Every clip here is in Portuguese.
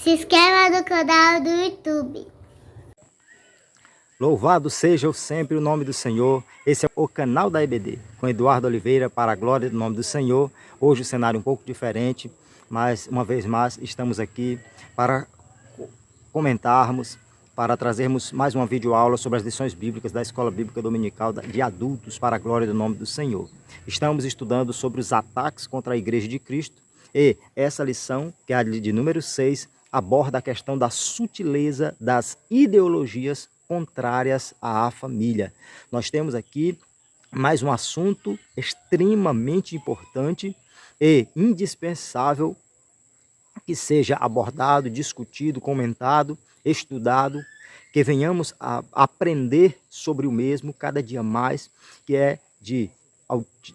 Se inscreva no canal do YouTube. Louvado seja sempre o nome do Senhor. Esse é o canal da EBD, com Eduardo Oliveira, para a glória do nome do Senhor. Hoje o cenário é um pouco diferente, mas uma vez mais estamos aqui para comentarmos, para trazermos mais uma videoaula sobre as lições bíblicas da Escola Bíblica Dominical de Adultos para a glória do nome do Senhor. Estamos estudando sobre os ataques contra a Igreja de Cristo e essa lição, que é a de número 6, aborda a questão da sutileza das ideologias contrárias à família. Nós temos aqui mais um assunto extremamente importante e indispensável que seja abordado, discutido, comentado, estudado, que venhamos a aprender sobre o mesmo cada dia mais, que é de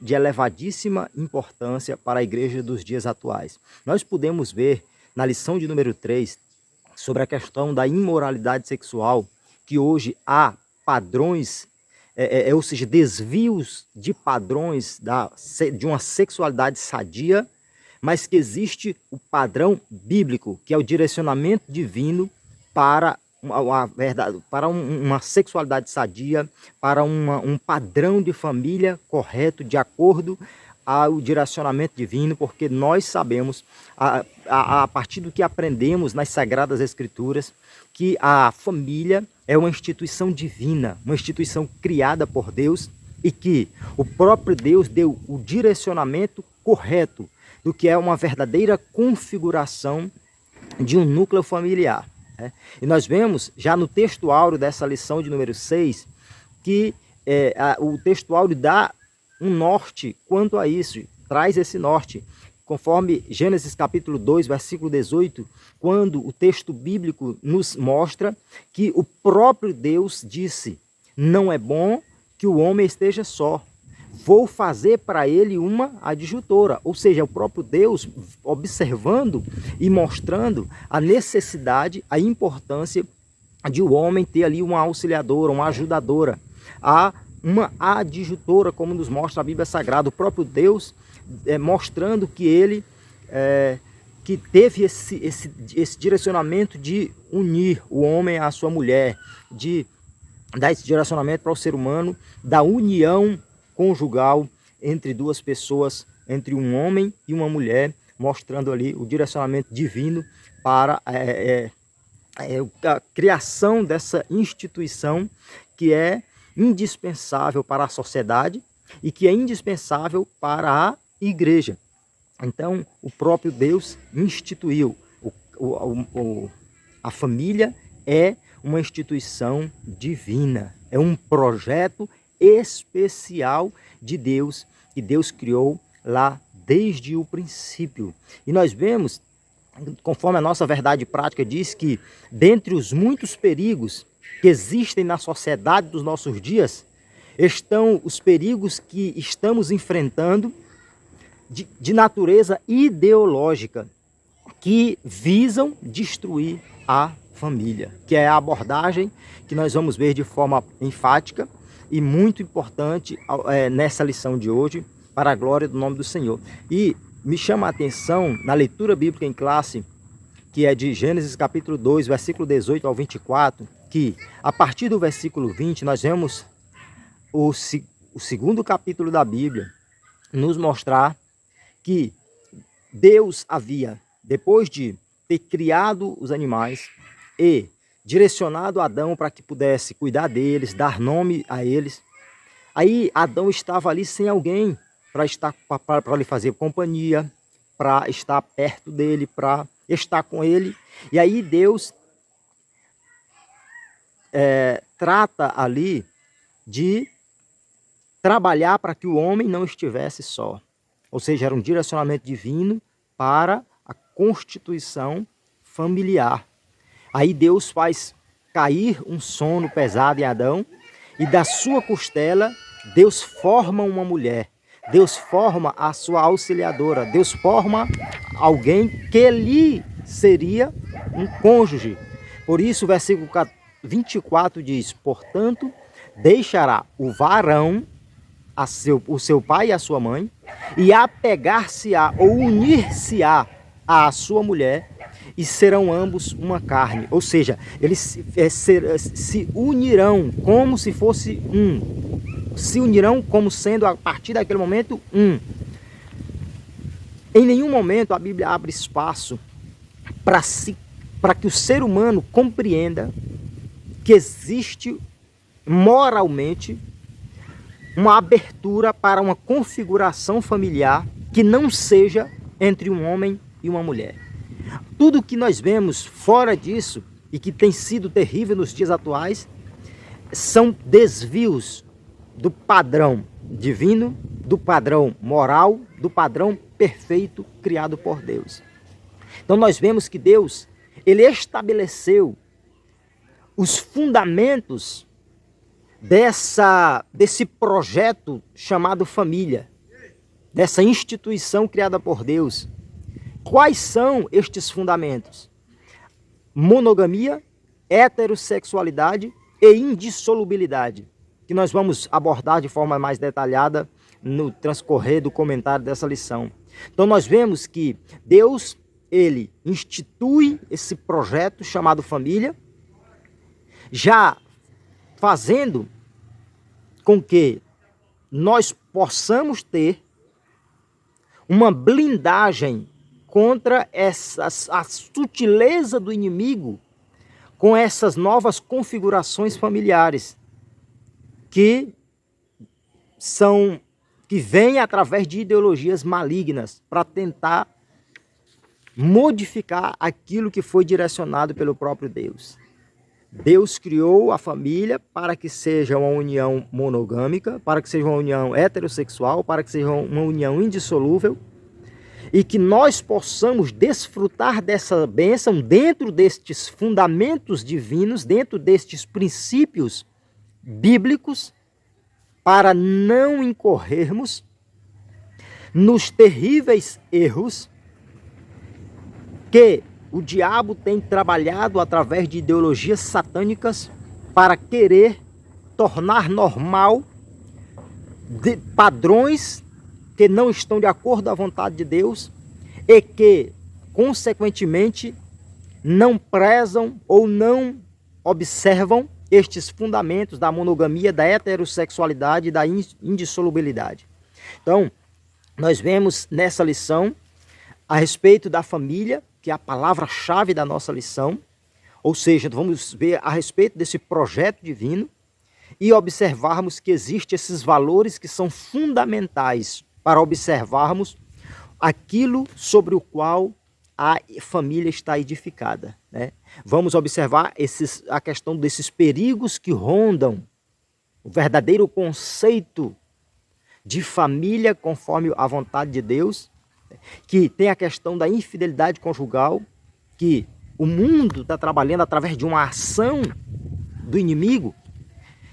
elevadíssima importância para a igreja dos dias atuais. Nós podemos ver na lição de número 3 sobre a questão da imoralidade sexual, que hoje há padrões, ou seja, desvios de padrões de uma sexualidade sadia, mas que existe o padrão bíblico, que é o direcionamento divino para uma sexualidade sadia, para um padrão de família correto, de acordo ao direcionamento divino, porque nós sabemos, a partir do que aprendemos nas Sagradas Escrituras, que a família é uma instituição divina, uma instituição criada por Deus e que o próprio Deus deu o direcionamento correto do que é uma verdadeira configuração de um núcleo familiar. E nós vemos já no texto áureo dessa lição de número 6 que o texto áureo dá um norte quanto a isso, traz esse norte, conforme Gênesis capítulo 2, versículo 18, quando o texto bíblico nos mostra que o próprio Deus disse: não é bom que o homem esteja só, vou fazer para ele uma adjutora. Ou seja, o próprio Deus observando e mostrando a necessidade, a importância de o homem ter ali uma auxiliadora, uma ajudadora, uma adjutora, como nos mostra a Bíblia Sagrada. O próprio Deus mostrando que ele que teve esse direcionamento de unir o homem à sua mulher, de dar esse direcionamento para o ser humano, da união conjugal entre duas pessoas, entre um homem e uma mulher, mostrando ali o direcionamento divino para a criação dessa instituição que é indispensável para a sociedade e que é indispensável para a igreja. Então, o próprio Deus instituiu. A família é uma instituição divina, é um projeto especial de Deus, que Deus criou lá desde o princípio. E nós vemos, conforme a nossa verdade prática diz, que dentre os muitos perigos que existem na sociedade dos nossos dias, estão os perigos que estamos enfrentando de natureza ideológica, que visam destruir a família, que é a abordagem que nós vamos ver de forma enfática e muito importante nessa lição de hoje, para a glória do nome do Senhor. E me chama a atenção, na leitura bíblica em classe, que é de Gênesis capítulo 2, versículo 18 ao 24, que a partir do versículo 20, nós vemos o segundo capítulo da Bíblia nos mostrar que Deus havia, depois de ter criado os animais e direcionado Adão para que pudesse cuidar deles, dar nome a eles, aí Adão estava ali sem alguém para lhe fazer companhia, para estar perto dele, para estar com ele. E aí Deus trata ali de trabalhar para que o homem não estivesse só. Ou seja, era um direcionamento divino para a constituição familiar. Aí Deus faz cair um sono pesado em Adão e da sua costela Deus forma uma mulher. Deus forma a sua auxiliadora. Deus forma alguém que lhe seria um cônjuge. Por isso o versículo 24 diz: portanto, deixará o varão o seu pai e a sua mãe, e apegar-se-á ou unir-se-á à sua mulher, e serão ambos uma carne. Ou seja, eles se unirão como se fosse um. Se unirão como sendo, a partir daquele momento, um. Em nenhum momento a Bíblia abre espaço para que o ser humano compreenda que existe moralmente uma abertura para uma configuração familiar que não seja entre um homem e uma mulher. Tudo que nós vemos fora disso e que tem sido terrível nos dias atuais são desvios do padrão divino, do padrão moral, do padrão perfeito criado por Deus. Então nós vemos que Deus, ele estabeleceu os fundamentos desse projeto chamado família, dessa instituição criada por Deus. Quais são estes fundamentos? Monogamia, heterossexualidade e indissolubilidade, que nós vamos abordar de forma mais detalhada no transcorrer do comentário dessa lição. Então nós vemos que Deus, ele institui esse projeto chamado família, já fazendo com que nós possamos ter uma blindagem contra a sutileza do inimigo com essas novas configurações familiares que vêm através de ideologias malignas para tentar modificar aquilo que foi direcionado pelo próprio Deus. Deus criou a família para que seja uma união monogâmica, para que seja uma união heterossexual, para que seja uma união indissolúvel, e que nós possamos desfrutar dessa bênção dentro destes fundamentos divinos, dentro destes princípios bíblicos, para não incorrermos nos terríveis erros que o diabo tem trabalhado através de ideologias satânicas para querer tornar normal de padrões que não estão de acordo à vontade de Deus e que, consequentemente, não prezam ou não observam estes fundamentos da monogamia, da heterossexualidade e da indissolubilidade. Então, nós vemos nessa lição a respeito da família, que é a palavra-chave da nossa lição, ou seja, vamos ver a respeito desse projeto divino e observarmos que existem esses valores que são fundamentais para observarmos aquilo sobre o qual a família está edificada, né? Vamos observar a questão desses perigos que rondam o verdadeiro conceito de família conforme a vontade de Deus, que tem a questão da infidelidade conjugal, que o mundo está trabalhando através de uma ação do inimigo.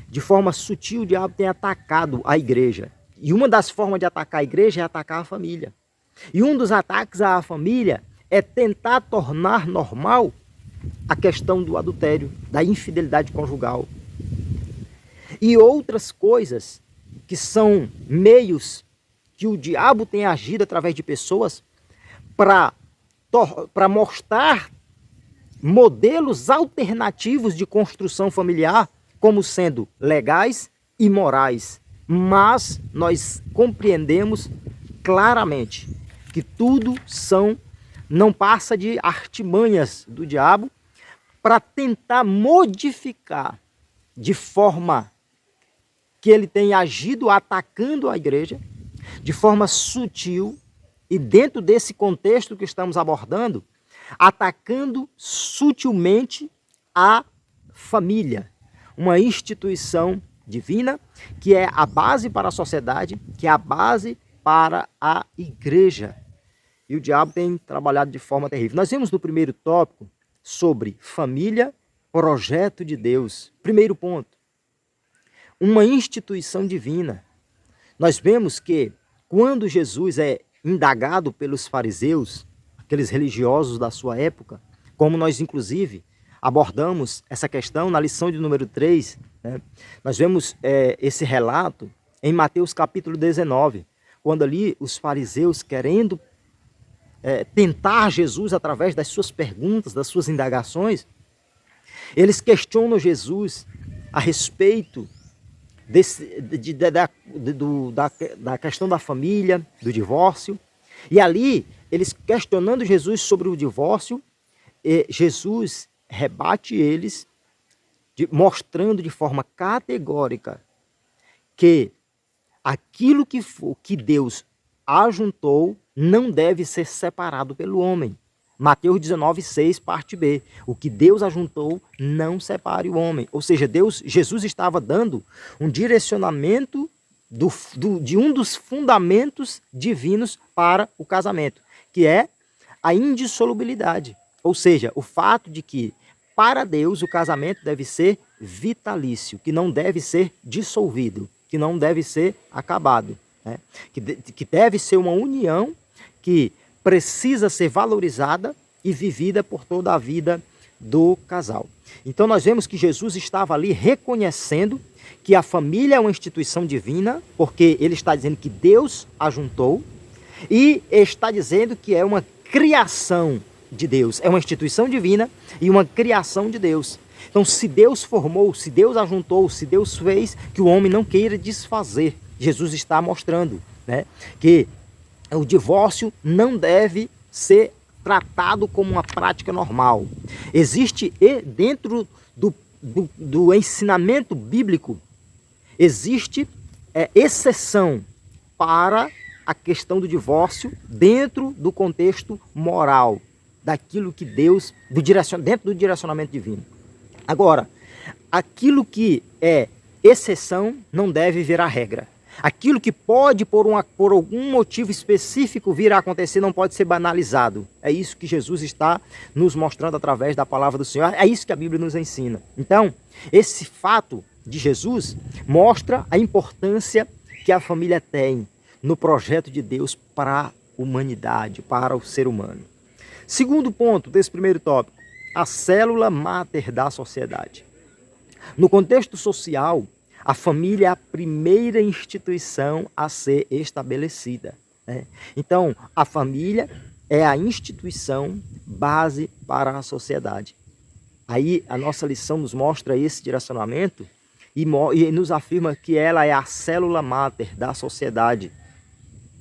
De forma sutil, o diabo tem atacado a igreja. E uma das formas de atacar a igreja é atacar a família. E um dos ataques à família é tentar tornar normal a questão do adultério, da infidelidade conjugal. E outras coisas que são meios que o diabo tem agido através de pessoas para mostrar modelos alternativos de construção familiar como sendo legais e morais. Mas nós compreendemos claramente que tudo não passa de artimanhas do diabo para tentar modificar de forma que ele tem agido atacando a igreja, de forma sutil e dentro desse contexto que estamos abordando, atacando sutilmente a família, uma instituição divina que é a base para a sociedade, que é a base para a igreja. E o diabo tem trabalhado de forma terrível. Nós vimos no primeiro tópico sobre família, projeto de Deus. Primeiro ponto, uma instituição divina. Nós vemos que quando Jesus é indagado pelos fariseus, aqueles religiosos da sua época, como nós inclusive abordamos essa questão na lição de número 3, né? Nós vemos esse relato em Mateus capítulo 19, quando ali os fariseus, querendo tentar Jesus através das suas perguntas, das suas indagações, eles questionam Jesus a respeito da questão da família, do divórcio. E ali, eles questionando Jesus sobre o divórcio, Jesus rebate eles, mostrando de forma categórica que aquilo que Deus ajuntou não deve ser separado pelo homem. Mateus 19:6, parte B. O que Deus ajuntou, não separe o homem. Ou seja, Jesus estava dando um direcionamento de um dos fundamentos divinos para o casamento, que é a indissolubilidade. Ou seja, o fato de que, para Deus, o casamento deve ser vitalício, que não deve ser dissolvido, que não deve ser acabado, né? Que deve ser uma união que precisa ser valorizada e vivida por toda a vida do casal. Então nós vemos que Jesus estava ali reconhecendo que a família é uma instituição divina, porque ele está dizendo que Deus ajuntou, e está dizendo que é uma criação de Deus, é uma instituição divina e uma criação de Deus. Então, se Deus formou, se Deus ajuntou, se Deus fez, que o homem não queira desfazer. Jesus está mostrando, né, que o divórcio não deve ser tratado como uma prática normal. Existe dentro do ensinamento bíblico, existe exceção para a questão do divórcio dentro do contexto moral, daquilo que Deus, dentro do direcionamento divino. Agora, aquilo que é exceção não deve virar regra. Aquilo que pode, por algum motivo específico, vir a acontecer, não pode ser banalizado. É isso que Jesus está nos mostrando através da palavra do Senhor. É isso que a Bíblia nos ensina. Então, esse fato de Jesus mostra a importância que a família tem no projeto de Deus para a humanidade, para o ser humano. Segundo ponto desse primeiro tópico, a célula máter da sociedade. No contexto social, a família é a primeira instituição a ser estabelecida, né? Então, a família é a instituição base para a sociedade. Aí a nossa lição nos mostra esse direcionamento e nos afirma que ela é a célula máter da sociedade,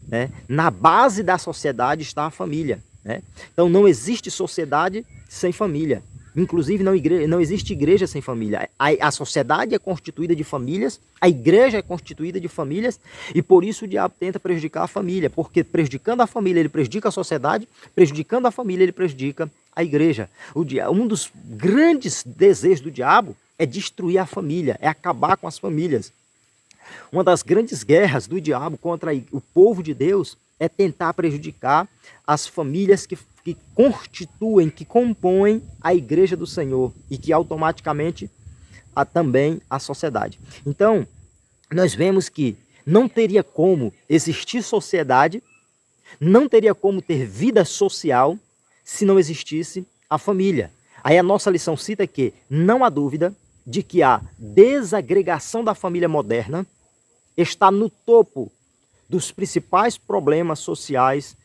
né? Na base da sociedade está a família, né? Então não existe sociedade sem família. Inclusive não existe igreja sem família. A sociedade é constituída de famílias, a igreja é constituída de famílias, e por isso o diabo tenta prejudicar a família, porque prejudicando a família ele prejudica a sociedade, prejudicando a família ele prejudica a igreja. Um dos grandes desejos do diabo é destruir a família, é acabar com as famílias. Uma das grandes guerras do diabo contra o povo de Deus é tentar prejudicar as famílias que constituem, que compõem a igreja do Senhor e que automaticamente também a sociedade. Então, nós vemos que não teria como existir sociedade, não teria como ter vida social se não existisse a família. Aí a nossa lição cita que não há dúvida de que a desagregação da família moderna está no topo dos principais problemas sociais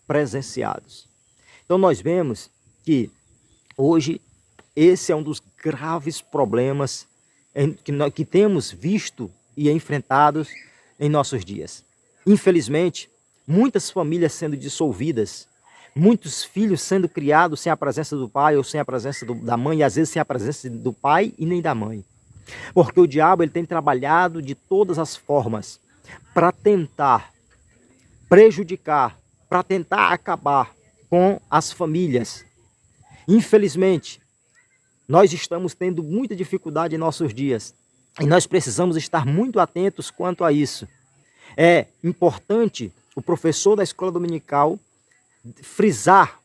presenciados. Então nós vemos que hoje esse é um dos graves problemas que temos visto e enfrentados em nossos dias. Infelizmente, muitas famílias sendo dissolvidas, muitos filhos sendo criados sem a presença do pai ou sem a presença da mãe, e às vezes sem a presença do pai e nem da mãe. Porque o diabo ele tem trabalhado de todas as formas para tentar prejudicar, para tentar acabar com as famílias. Infelizmente, nós estamos tendo muita dificuldade em nossos dias e nós precisamos estar muito atentos quanto a isso. É importante o professor da escola dominical frisar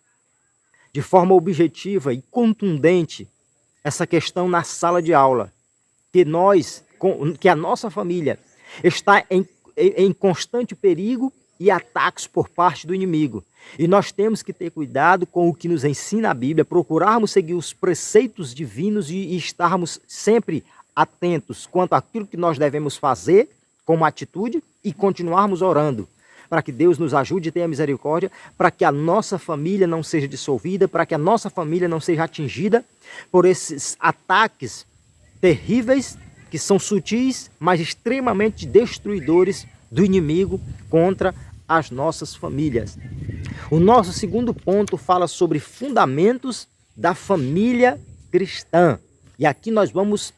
de forma objetiva e contundente essa questão na sala de aula, que a nossa família está em constante perigo e ataques por parte do inimigo. E nós temos que ter cuidado com o que nos ensina a Bíblia, procurarmos seguir os preceitos divinos e estarmos sempre atentos quanto àquilo que nós devemos fazer como atitude e continuarmos orando para que Deus nos ajude e tenha misericórdia, para que a nossa família não seja dissolvida, para que a nossa família não seja atingida por esses ataques terríveis, que são sutis, mas extremamente destruidores do inimigo contra as nossas famílias. O nosso segundo ponto fala sobre fundamentos da família cristã. E aqui nós vamos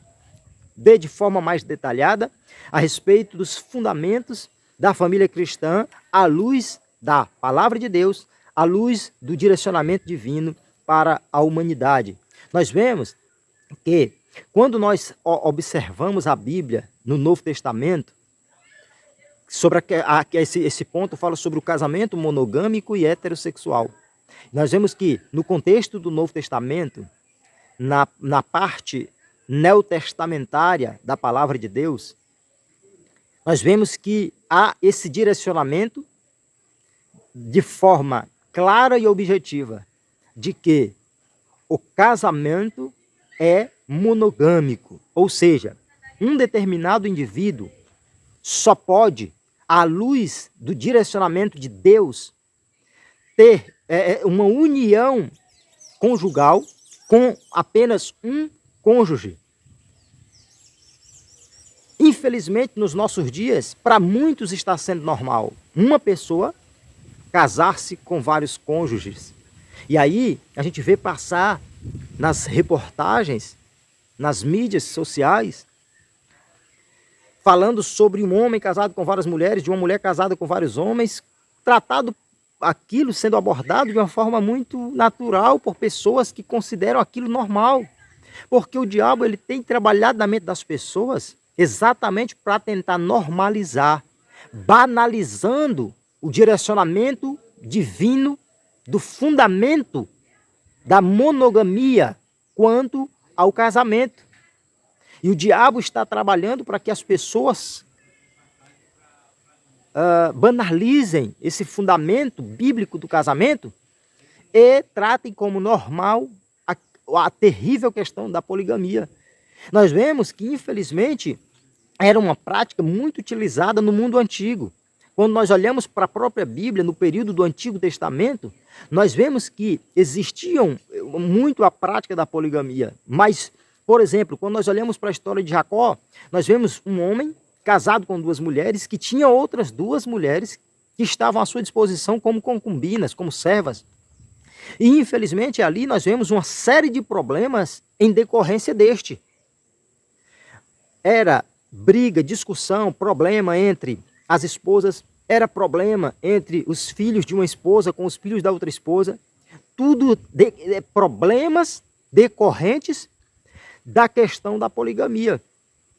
ver de forma mais detalhada a respeito dos fundamentos da família cristã à luz da palavra de Deus, à luz do direcionamento divino para a humanidade. Nós vemos que quando nós observamos a Bíblia no Novo Testamento, sobre esse ponto fala sobre o casamento monogâmico e heterossexual. Nós vemos que no contexto do Novo Testamento, na parte neotestamentária da palavra de Deus, nós vemos que há esse direcionamento de forma clara e objetiva de que o casamento é monogâmico, ou seja, um determinado indivíduo só pode, à luz do direcionamento de Deus, ter uma união conjugal com apenas um cônjuge. Infelizmente, nos nossos dias, para muitos está sendo normal uma pessoa casar-se com vários cônjuges. E aí a gente vê passar nas reportagens, nas mídias sociais, falando sobre um homem casado com várias mulheres, de uma mulher casada com vários homens, tratado aquilo sendo abordado de uma forma muito natural por pessoas que consideram aquilo normal. Porque o diabo ele tem trabalhado na mente das pessoas exatamente para tentar normalizar, banalizando o direcionamento divino do fundamento da monogamia quanto ao casamento. E o diabo está trabalhando para que as pessoas banalizem esse fundamento bíblico do casamento e tratem como normal a terrível questão da poligamia. Nós vemos que, infelizmente, era uma prática muito utilizada no mundo antigo. Quando nós olhamos para a própria Bíblia, no período do Antigo Testamento, nós vemos que existiam muito a prática da poligamia. Mas, por exemplo, quando nós olhamos para a história de Jacó, nós vemos um homem casado com duas mulheres, que tinha outras duas mulheres que estavam à sua disposição como concubinas, como servas. E, infelizmente, ali nós vemos uma série de problemas em decorrência deste. Era briga, discussão, problema entre as esposas, era problema entre os filhos de uma esposa com os filhos da outra esposa. Tudo problemas decorrentes da questão da poligamia.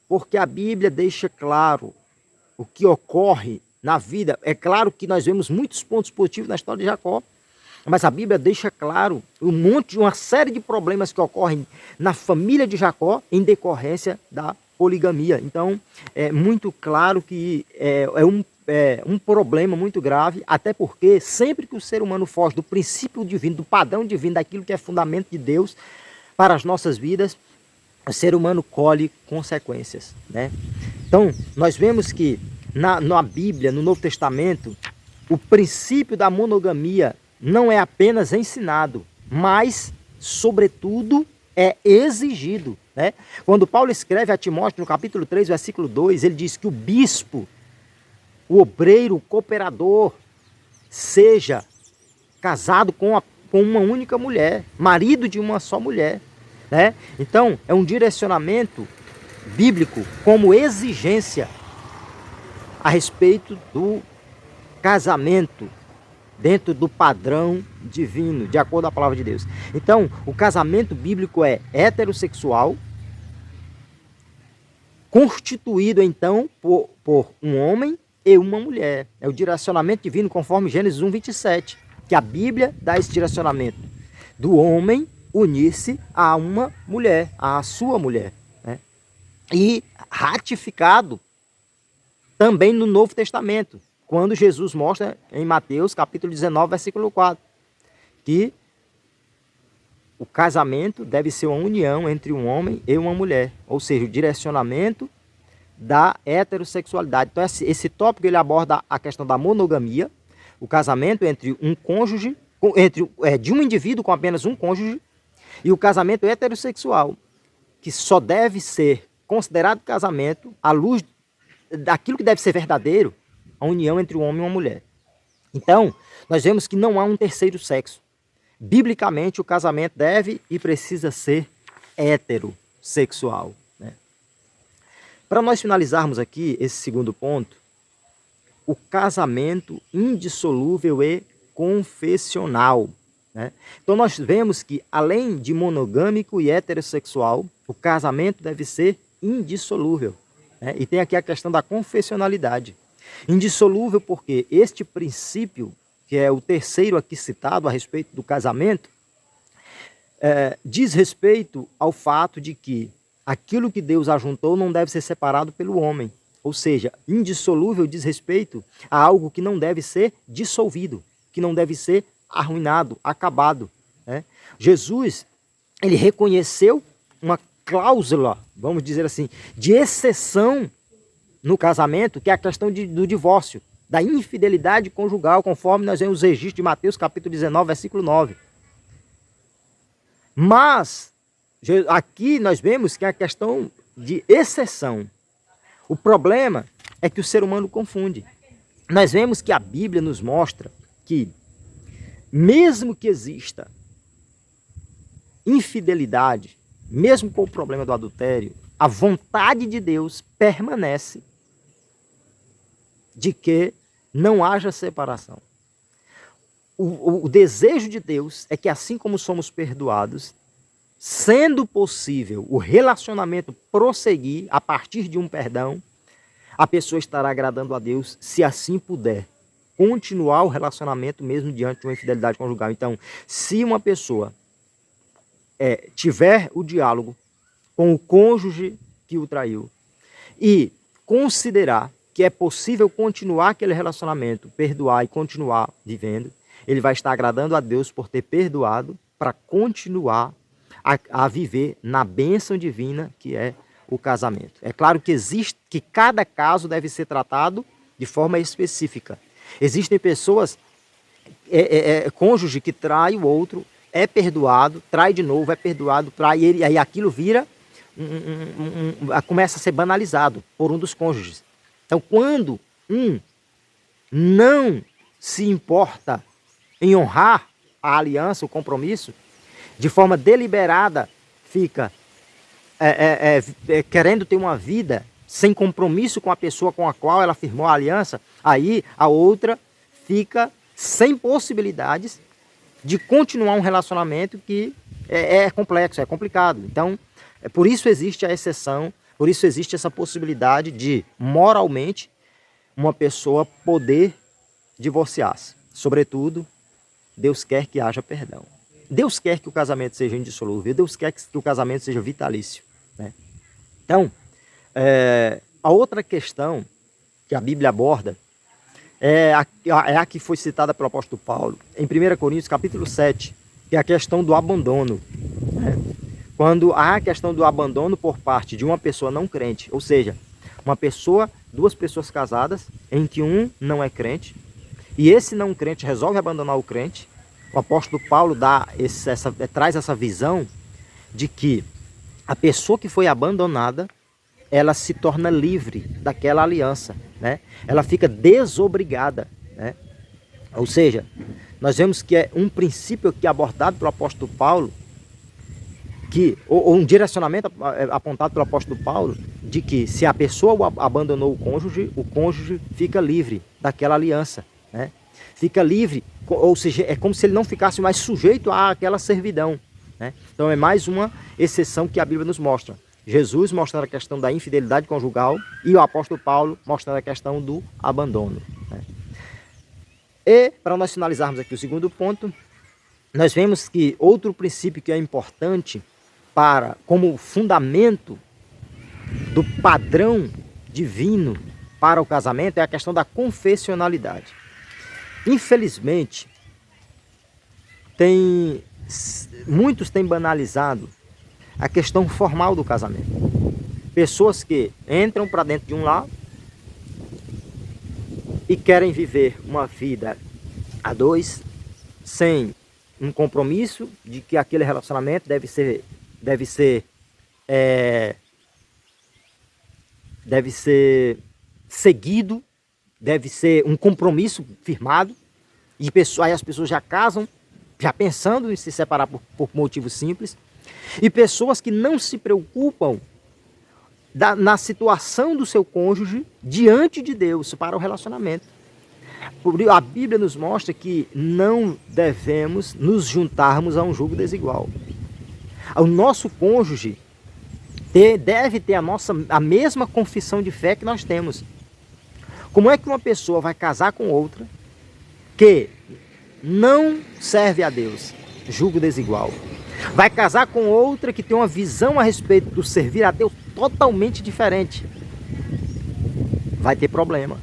Porque a Bíblia deixa claro o que ocorre na vida. É claro que nós vemos muitos pontos positivos na história de Jacó, mas a Bíblia deixa claro uma série de problemas que ocorrem na família de Jacó em decorrência da poligamia. Então, é muito claro que é um problema muito grave, até porque sempre que o ser humano foge do princípio divino, do padrão divino, daquilo que é fundamento de Deus para as nossas vidas, o ser humano colhe consequências, né? Então, nós vemos que na Bíblia, no Novo Testamento, o princípio da monogamia não é apenas ensinado, mas, sobretudo, é exigido, né? Quando Paulo escreve a Timóteo, no capítulo 3, versículo 2, ele diz que o bispo, o obreiro, o cooperador, seja casado com uma única mulher, marido de uma só mulher, né? Então, é um direcionamento bíblico como exigência a respeito do casamento dentro do padrão divino, de acordo com a palavra de Deus. Então, o casamento bíblico é heterossexual, constituído então por um homem e uma mulher. É o direcionamento divino conforme Gênesis 1:27, que a Bíblia dá esse direcionamento do homem unir-se a uma mulher, a sua mulher, né? E ratificado também no Novo Testamento, quando Jesus mostra em Mateus capítulo 19, versículo 4, que o casamento deve ser uma união entre um homem e uma mulher, ou seja, o direcionamento da heterossexualidade. Então esse tópico ele aborda a questão da monogamia, o casamento entre um cônjuge, de um indivíduo com apenas um cônjuge, e o casamento heterossexual, que só deve ser considerado casamento à luz daquilo que deve ser verdadeiro, a união entre um homem e uma mulher. Então, nós vemos que não há um terceiro sexo. Biblicamente, o casamento deve e precisa ser heterossexual, né? Para nós finalizarmos aqui esse segundo ponto, o casamento indissolúvel e confessional, né? Então nós vemos que, além de monogâmico e heterossexual, o casamento deve ser indissolúvel, né? E tem aqui a questão da confessionalidade. Indissolúvel porque este princípio, que é o terceiro aqui citado a respeito do casamento, diz respeito ao fato de que aquilo que Deus ajuntou não deve ser separado pelo homem. Ou seja, indissolúvel diz respeito a algo que não deve ser dissolvido, que não deve ser arruinado, acabado, né? Jesus, ele reconheceu uma cláusula, vamos dizer assim, de exceção no casamento, que é a questão do divórcio, da infidelidade conjugal, conforme nós vemos os registros de Mateus capítulo 19, versículo 9. Mas, aqui nós vemos que é a questão de exceção. O problema é que o ser humano confunde. Nós vemos que a Bíblia nos mostra que, mesmo que exista infidelidade, mesmo com o problema do adultério, a vontade de Deus permanece de que não haja separação. O desejo de Deus é que, assim como somos perdoados, sendo possível o relacionamento prosseguir a partir de um perdão, a pessoa estará agradando a Deus, se assim puder continuar o relacionamento mesmo diante de uma infidelidade conjugal. Então, se uma pessoa tiver o diálogo com o cônjuge que o traiu e considerar que é possível continuar aquele relacionamento, perdoar e continuar vivendo, ele vai estar agradando a Deus por ter perdoado para continuar a viver na bênção divina que é o casamento. É claro que cada caso deve ser tratado de forma específica. Existem pessoas, cônjuge que trai o outro, é perdoado, trai de novo, é perdoado, trai ele, aí aquilo vira, começa a ser banalizado por um dos cônjuges. Então, quando um não se importa em honrar a aliança, o compromisso, de forma deliberada, fica querendo ter uma vida sem compromisso com a pessoa com a qual ela firmou a aliança, aí a outra fica sem possibilidades de continuar um relacionamento que é complexo, é complicado. Então, por isso existe a exceção, por isso existe essa possibilidade de, moralmente, uma pessoa poder divorciar-se. Sobretudo, Deus quer que haja perdão. Deus quer que o casamento seja indissolúvel, Deus quer que o casamento seja vitalício, né? Então, a outra questão que a Bíblia aborda é a que foi citada pelo apóstolo Paulo, em 1 Coríntios capítulo 7, que é a questão do abandono, né? Quando há a questão do abandono por parte de uma pessoa não crente, ou seja, duas pessoas casadas, em que um não é crente, e esse não crente resolve abandonar o crente, o apóstolo Paulo traz essa visão de que a pessoa que foi abandonada, ela se torna livre daquela aliança, né? Ela fica desobrigada, né? Ou seja, nós vemos que é um princípio aqui abordado pelo apóstolo Paulo, ou um direcionamento apontado pelo apóstolo Paulo, de que se a pessoa abandonou o cônjuge fica livre daquela aliança, né? Fica livre, ou seja, é como se ele não ficasse mais sujeito àquela servidão, né? Então é mais uma exceção que a Bíblia nos mostra. Jesus mostrando a questão da infidelidade conjugal e o apóstolo Paulo mostrando a questão do abandono, né? E, para nós finalizarmos aqui o segundo ponto, nós vemos que outro princípio que é importante como fundamento do padrão divino para o casamento é a questão da confessionalidade. Infelizmente, muitos têm banalizado a questão formal do casamento. Pessoas que entram para dentro de um lar e querem viver uma vida a dois, sem um compromisso de que aquele relacionamento deve ser seguido, deve ser um compromisso firmado, e aí as pessoas já casam, já pensando em se separar por motivos simples, e pessoas que não se preocupam na situação do seu cônjuge diante de Deus para o relacionamento. A Bíblia nos mostra que não devemos nos juntarmos a um jugo desigual. O nosso cônjuge deve ter a mesma confissão de fé que nós temos. Como é que uma pessoa vai casar com outra que não serve a Deus? Jugo desigual. Vai casar com outra que tem uma visão a respeito do servir a Deus totalmente diferente. Vai ter problema.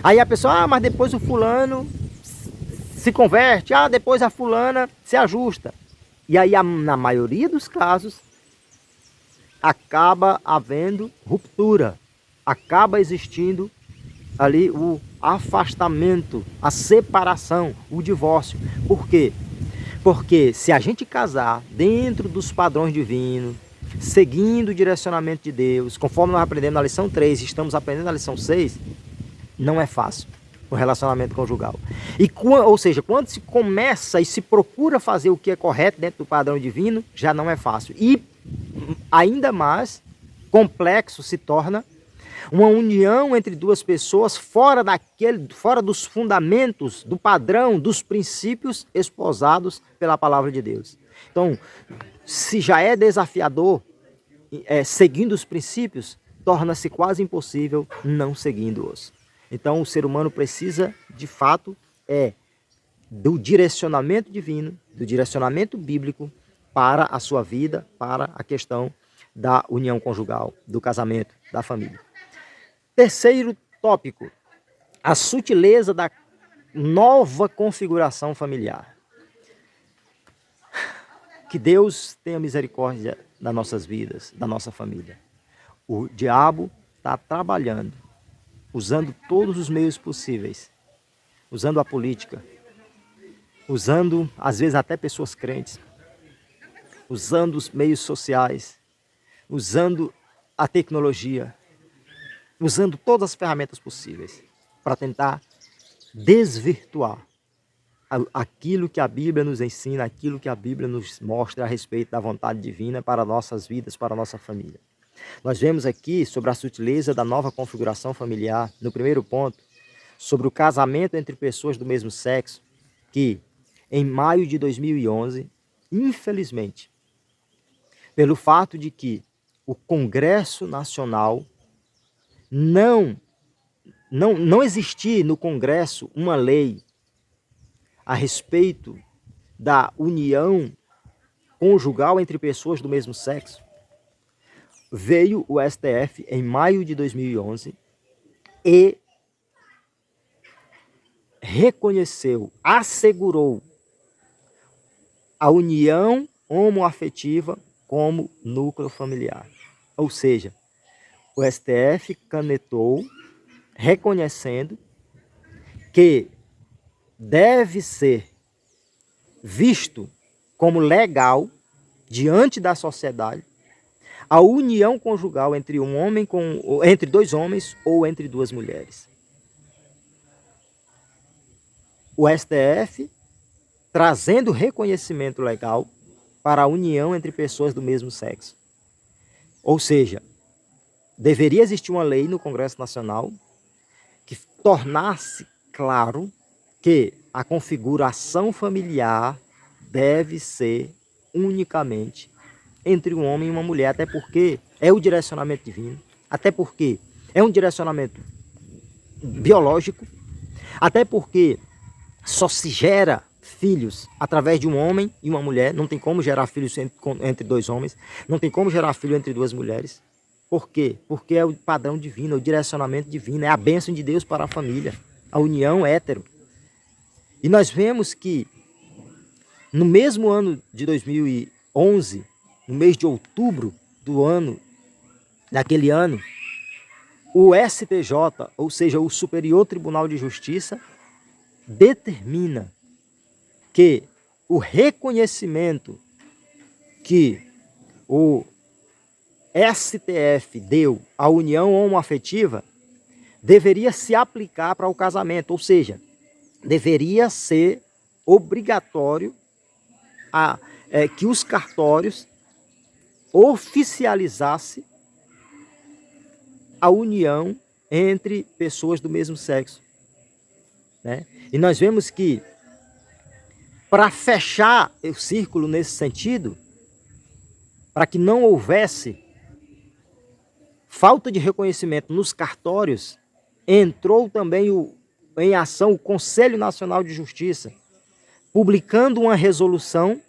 Aí a pessoa, mas depois o fulano se converte, depois a fulana se ajusta. E aí, na maioria dos casos, acaba havendo ruptura. Acaba existindo ali o afastamento, a separação, o divórcio. Por quê? Porque se a gente casar dentro dos padrões divinos, seguindo o direcionamento de Deus, conforme nós aprendemos na lição 3, estamos aprendendo na lição 6, não é fácil o relacionamento conjugal. Ou seja, quando se começa e se procura fazer o que é correto dentro do padrão divino, já não é fácil. E ainda mais complexo se torna uma união entre duas pessoas fora dos fundamentos, do padrão, dos princípios esposados pela palavra de Deus. Então, se já é desafiador seguindo os princípios, torna-se quase impossível não seguindo-os. Então, o ser humano precisa, de fato, do direcionamento divino, do direcionamento bíblico para a sua vida, para a questão da união conjugal, do casamento, da família. Terceiro tópico, a sutileza da nova configuração familiar. Que Deus tenha misericórdia das nossas vidas, da nossa família. O diabo está trabalhando, usando todos os meios possíveis, usando a política, usando às vezes até pessoas crentes, usando os meios sociais, usando a tecnologia, usando todas as ferramentas possíveis para tentar desvirtuar aquilo que a Bíblia nos ensina, aquilo que a Bíblia nos mostra a respeito da vontade divina para nossas vidas, para a nossa família. Nós vemos aqui sobre a sutileza da nova configuração familiar, no primeiro ponto, sobre o casamento entre pessoas do mesmo sexo, que em maio de 2011, infelizmente, pelo fato de que o Congresso Nacional não existir no Congresso uma lei a respeito da união conjugal entre pessoas do mesmo sexo, veio o STF em maio de 2011 e reconheceu, assegurou a união homoafetiva como núcleo familiar. Ou seja, o STF canetou reconhecendo que deve ser visto como legal diante da sociedade a união conjugal entre entre dois homens ou entre duas mulheres. O STF trazendo reconhecimento legal para a união entre pessoas do mesmo sexo. Ou seja, deveria existir uma lei no Congresso Nacional que tornasse claro que a configuração familiar deve ser unicamente entre um homem e uma mulher, até porque é o direcionamento divino, até porque é um direcionamento biológico, até porque só se gera filhos através de um homem e uma mulher, não tem como gerar filhos entre dois homens, não tem como gerar filho entre duas mulheres. Por quê? Porque é o padrão divino, é o direcionamento divino, é a bênção de Deus para a família, a união hétero. E nós vemos que no mesmo ano de 2011, no mês de outubro do ano naquele ano, o STJ, ou seja, o Superior Tribunal de Justiça, determina que o reconhecimento que o STF deu à união homoafetiva deveria se aplicar para o casamento, ou seja, deveria ser obrigatório que os cartórios oficializassem a união entre pessoas do mesmo sexo, né? E nós vemos que, para fechar o círculo nesse sentido, para que não houvesse falta de reconhecimento nos cartórios, entrou também em ação o Conselho Nacional de Justiça, publicando uma resolução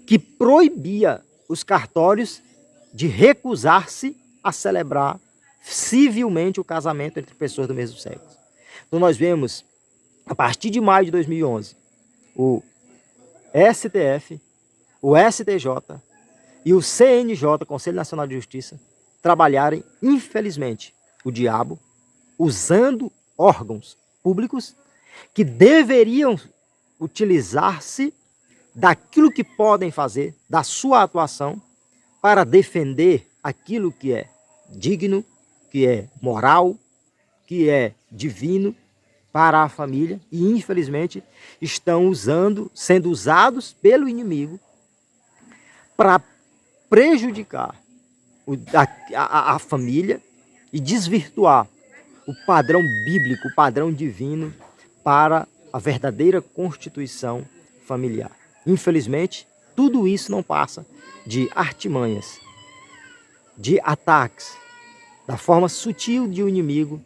que proibia os cartórios de recusar-se a celebrar civilmente o casamento entre pessoas do mesmo sexo. Então nós vemos, a partir de maio de 2011, o STF, o STJ e o CNJ, Conselho Nacional de Justiça, trabalharem, infelizmente, o diabo, usando órgãos públicos que deveriam utilizar-se daquilo que podem fazer, da sua atuação, para defender aquilo que é digno, que é moral, que é divino para a família, e infelizmente estão sendo usados pelo inimigo para prejudicar a família e desvirtuar o padrão bíblico, o padrão divino para a verdadeira constituição familiar. Infelizmente, tudo isso não passa de artimanhas, de ataques, da forma sutil de o inimigo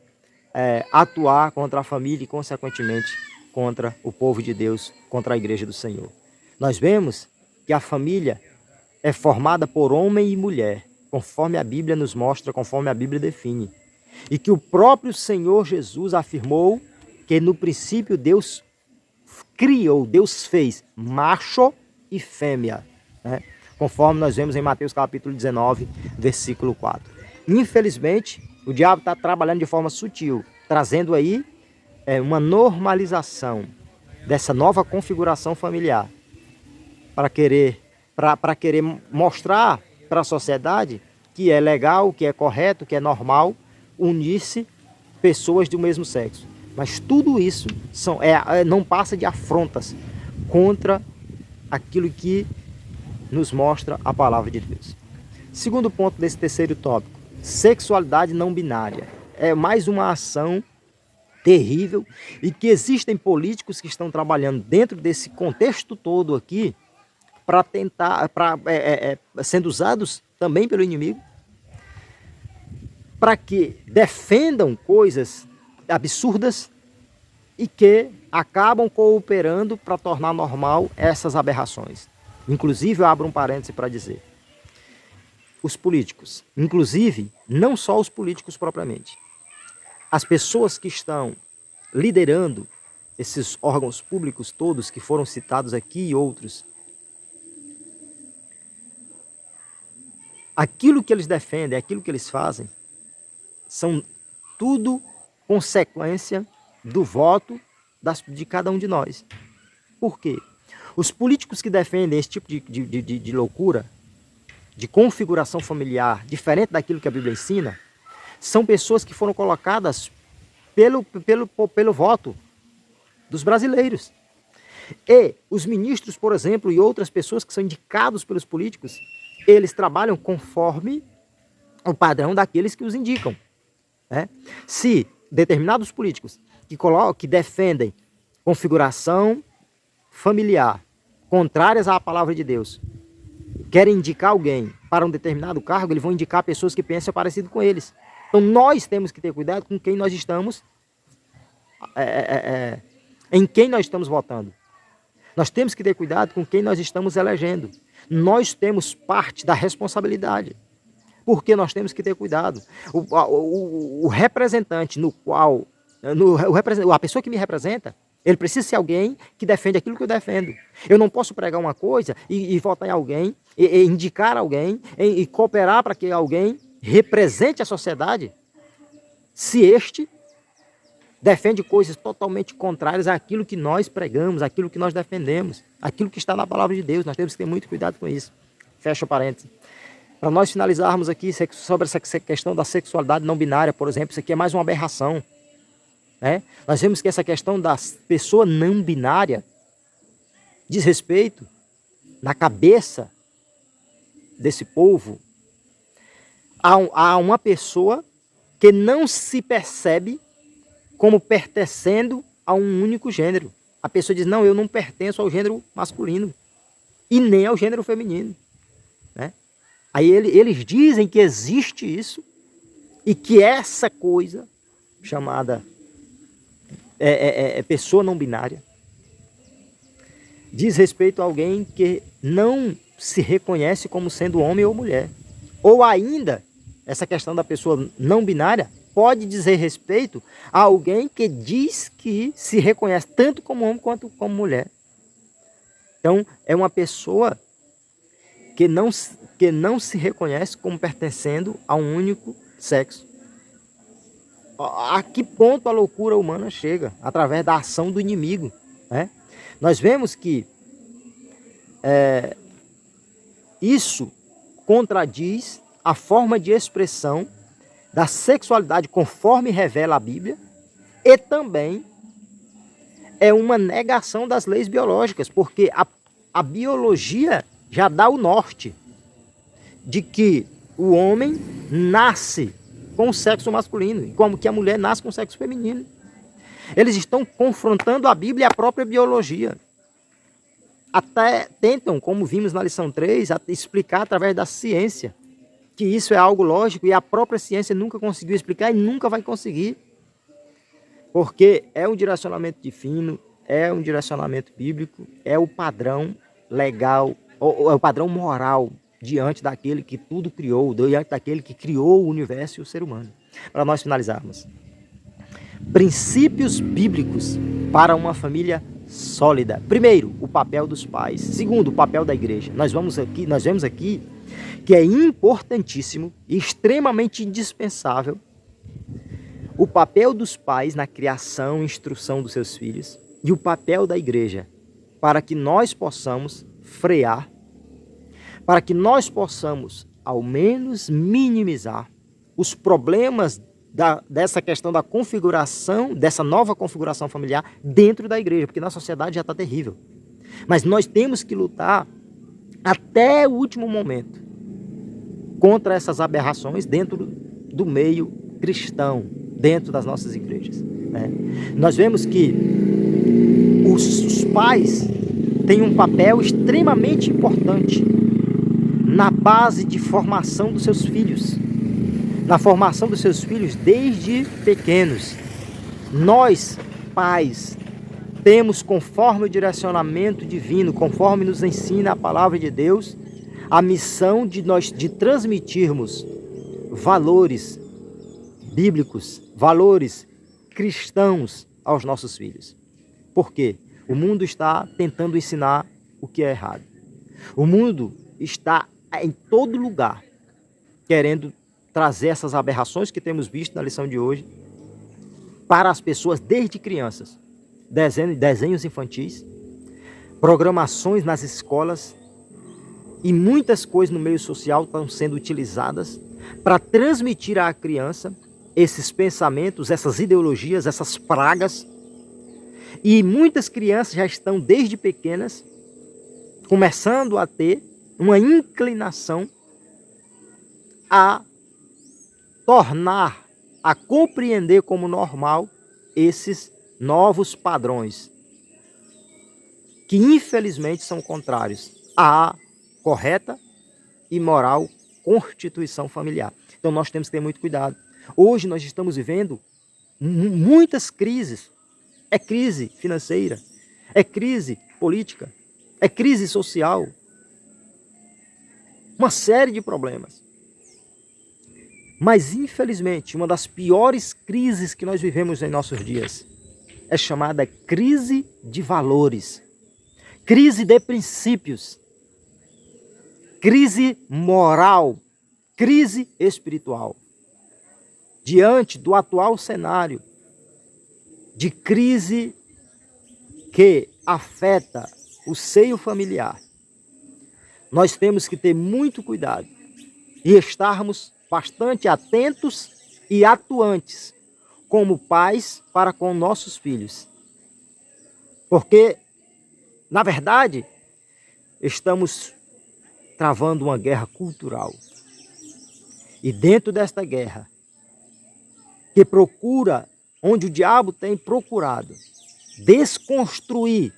atuar contra a família e, consequentemente, contra o povo de Deus, contra a igreja do Senhor. Nós vemos que a família é formada por homem e mulher, conforme a Bíblia nos mostra, conforme a Bíblia define. E que o próprio Senhor Jesus afirmou que no princípio Deus criou, Deus fez macho e fêmea, né? Conforme nós vemos em Mateus capítulo 19, versículo 4. Infelizmente, o diabo está trabalhando de forma sutil, trazendo aí uma normalização dessa nova configuração familiar, para querer mostrar para a sociedade que é legal, que é correto, que é normal unir-se pessoas do mesmo sexo. Mas tudo isso não passa de afrontas contra aquilo que nos mostra a palavra de Deus. Segundo ponto desse terceiro tópico, sexualidade não binária. É mais uma ação terrível e que existem políticos que estão trabalhando dentro desse contexto todo aqui para tentar, sendo usados também pelo inimigo, para que defendam coisas absurdas e que acabam cooperando para tornar normal essas aberrações. Inclusive, eu abro um parêntese para dizer, os políticos, inclusive, não só os políticos propriamente, as pessoas que estão liderando esses órgãos públicos todos que foram citados aqui e outros, aquilo que eles defendem, aquilo que eles fazem, são tudo consequência do voto de cada um de nós. Por quê? Os políticos que defendem esse tipo de loucura, de configuração familiar, diferente daquilo que a Bíblia ensina, são pessoas que foram colocadas pelo voto dos brasileiros. E os ministros, por exemplo, e outras pessoas que são indicados pelos políticos, eles trabalham conforme o padrão daqueles que os indicam, né? Se determinados políticos que defendem configuração familiar contrárias à palavra de Deus querem indicar alguém para um determinado cargo, eles vão indicar pessoas que pensam parecido com eles. Então nós temos que ter cuidado com quem nós estamos, em quem nós estamos votando. Nós temos que ter cuidado com quem nós estamos elegendo. Nós temos parte da responsabilidade. Porque nós temos que ter cuidado. O representante a pessoa que me representa, ele precisa ser alguém que defende aquilo que eu defendo. Eu não posso pregar uma coisa e votar em alguém, e indicar alguém, e cooperar para que alguém represente a sociedade se este defende coisas totalmente contrárias àquilo que nós pregamos, àquilo que nós defendemos, àquilo que está na palavra de Deus. Nós temos que ter muito cuidado com isso. Fecha parênteses. Para nós finalizarmos aqui sobre essa questão da sexualidade não binária, por exemplo, isso aqui é mais uma aberração. Né? Nós vemos que essa questão da pessoa não binária diz respeito na cabeça desse povo a uma pessoa que não se percebe como pertencendo a um único gênero. A pessoa diz, não, eu não pertenço ao gênero masculino e nem ao gênero feminino. Né? Aí eles dizem que existe isso e que essa coisa chamada pessoa não binária diz respeito a alguém que não se reconhece como sendo homem ou mulher. Ou ainda, essa questão da pessoa não binária pode dizer respeito a alguém que diz que se reconhece tanto como homem quanto como mulher. Então, é uma pessoa que não se reconhece como pertencendo a um único sexo. A que ponto a loucura humana chega? Através da ação do inimigo. Né? Nós vemos que isso contradiz a forma de expressão da sexualidade conforme revela a Bíblia e também é uma negação das leis biológicas, porque a biologia já dá o norte de que o homem nasce com o sexo masculino, como que a mulher nasce com o sexo feminino. Eles estão confrontando a Bíblia e a própria biologia. Até tentam, como vimos na lição 3, explicar através da ciência que isso é algo lógico e a própria ciência nunca conseguiu explicar e nunca vai conseguir. Porque é um direcionamento divino, é um direcionamento bíblico, é o padrão legal, é o padrão moral diante daquele que tudo criou, diante daquele que criou o universo e o ser humano. Para nós finalizarmos. Princípios bíblicos para uma família sólida. Primeiro, o papel dos pais. Segundo, o papel da igreja. Nós vemos aqui que é importantíssimo e extremamente indispensável o papel dos pais na criação e instrução dos seus filhos e o papel da igreja para que nós possamos frear, para que nós possamos, ao menos, minimizar os problemas dessa questão da configuração, dessa nova configuração familiar dentro da igreja, porque na sociedade já está terrível. Mas nós temos que lutar até o último momento contra essas aberrações dentro do meio cristão, dentro das nossas igrejas. Né? Nós vemos que os pais têm um papel extremamente importante na base de formação dos seus filhos, na formação dos seus filhos desde pequenos. Nós, pais, temos, conforme o direcionamento divino, conforme nos ensina a palavra de Deus, a missão de transmitirmos valores bíblicos, valores cristãos aos nossos filhos. Por quê? O mundo está tentando ensinar o que é errado. O mundo está em todo lugar querendo trazer essas aberrações que temos visto na lição de hoje para as pessoas desde crianças. Desenhos infantis, programações nas escolas e muitas coisas no meio social estão sendo utilizadas para transmitir à criança esses pensamentos, essas ideologias, essas pragas. E muitas crianças já estão desde pequenas começando a ter uma inclinação a tornar, a compreender como normal esses novos padrões, que infelizmente são contrários à correta e moral constituição familiar. Então nós temos que ter muito cuidado. Hoje nós estamos vivendo muitas crises. É crise financeira, é crise política, é crise social. Uma série de problemas. Mas, infelizmente, uma das piores crises que nós vivemos em nossos dias é chamada crise de valores, crise de princípios, crise moral, crise espiritual. Diante do atual cenário de crise que afeta o seio familiar, nós temos que ter muito cuidado e estarmos bastante atentos e atuantes como pais para com nossos filhos. Porque, na verdade, estamos travando uma guerra cultural. E dentro desta guerra, que procura, onde o diabo tem procurado desconstruir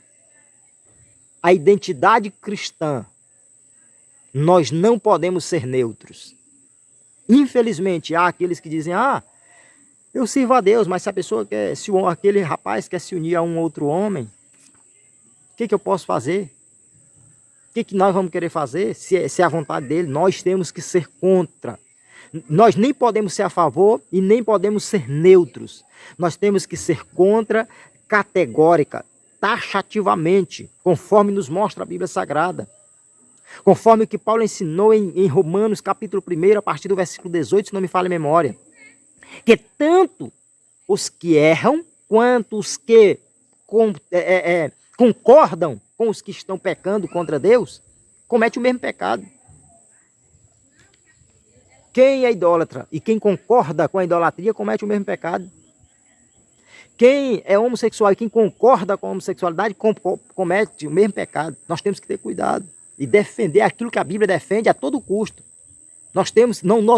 a identidade cristã, nós não podemos ser neutros. Infelizmente, há aqueles que dizem, eu sirvo a Deus, mas se a pessoa quer, se aquele rapaz quer se unir a um outro homem, o que eu posso fazer? O que nós vamos querer fazer? Se é a vontade dele, nós temos que ser contra. Nós nem podemos ser a favor e nem podemos ser neutros. Nós temos que ser contra, categórica, taxativamente, conforme nos mostra a Bíblia Sagrada. Conforme o que Paulo ensinou em Romanos, capítulo 1, a partir do versículo 18, se não me falha a memória. Que tanto os que erram, quanto os que concordam com os que estão pecando contra Deus, comete o mesmo pecado. Quem é idólatra e quem concorda com a idolatria comete o mesmo pecado. Quem é homossexual e quem concorda com a homossexualidade comete o mesmo pecado. Nós temos que ter cuidado e defender aquilo que a Bíblia defende a todo custo. Nós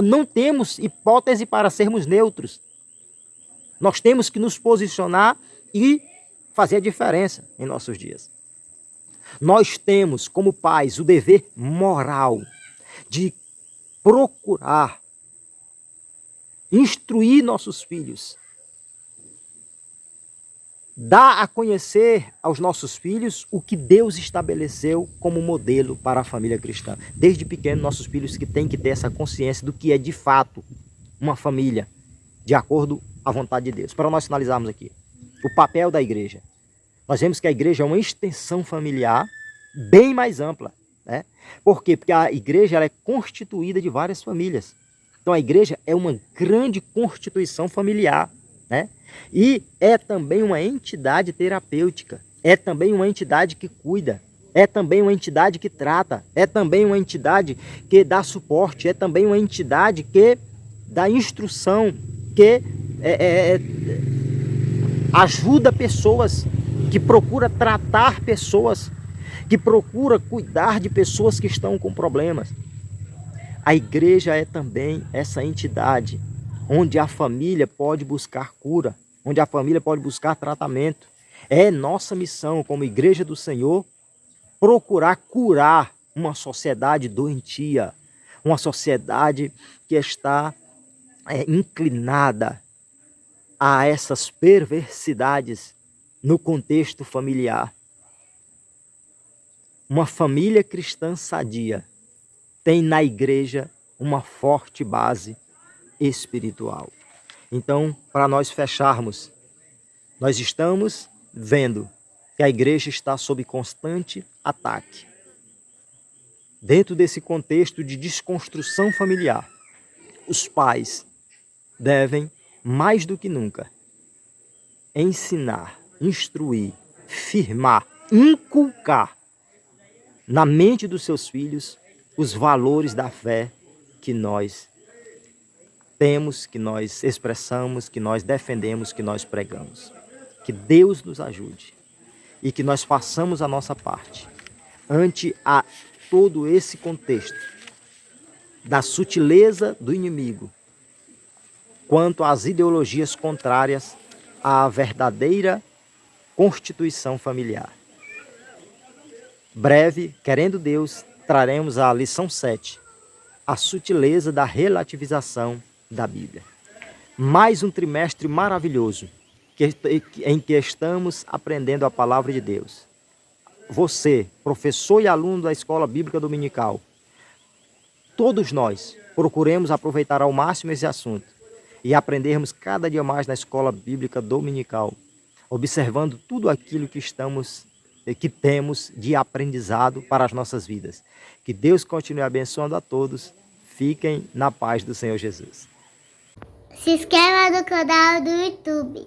não temos hipótese para sermos neutros. Nós temos que nos posicionar e fazer a diferença em nossos dias. Nós temos, como pais, o dever moral de procurar instruir nossos filhos, dar a conhecer aos nossos filhos o que Deus estabeleceu como modelo para a família cristã. Desde pequeno, nossos filhos que têm que ter essa consciência do que é de fato uma família, de acordo à vontade de Deus. Para nós finalizarmos aqui, o papel da igreja. Nós vemos que a igreja é uma extensão familiar bem mais ampla, né? Por quê? Porque a igreja ela é constituída de várias famílias. Então a igreja é uma grande constituição familiar, né? E é também uma entidade terapêutica, é também uma entidade que cuida, é também uma entidade que trata, é também uma entidade que dá suporte, é também uma entidade que dá instrução, que ajuda pessoas, que procura tratar pessoas, que procura cuidar de pessoas que estão com problemas. A igreja é também essa entidade onde a família pode buscar cura, onde a família pode buscar tratamento. É nossa missão como igreja do Senhor procurar curar uma sociedade doentia, uma sociedade que está inclinada a essas perversidades no contexto familiar. Uma família cristã sadia tem na igreja uma forte base espiritual. Então, para nós fecharmos, nós estamos vendo que a igreja está sob constante ataque. Dentro desse contexto de desconstrução familiar, os pais devem, mais do que nunca, ensinar, instruir, firmar, inculcar na mente dos seus filhos os valores da fé que nós temos, que nós expressamos, que nós defendemos, que nós pregamos. Que Deus nos ajude e que nós façamos a nossa parte ante a todo esse contexto da sutileza do inimigo quanto às ideologias contrárias à verdadeira constituição familiar. Breve, querendo Deus, traremos a lição 7, a sutileza da relativização da Bíblia. Mais um trimestre maravilhoso em que estamos aprendendo a palavra de Deus. Você, professor e aluno da Escola Bíblica Dominical, todos nós procuremos aproveitar ao máximo esse assunto e aprendermos cada dia mais na Escola Bíblica Dominical, observando tudo aquilo que temos de aprendizado para as nossas vidas. Que Deus continue abençoando a todos. Fiquem na paz do Senhor Jesus. Se inscreva no canal do YouTube.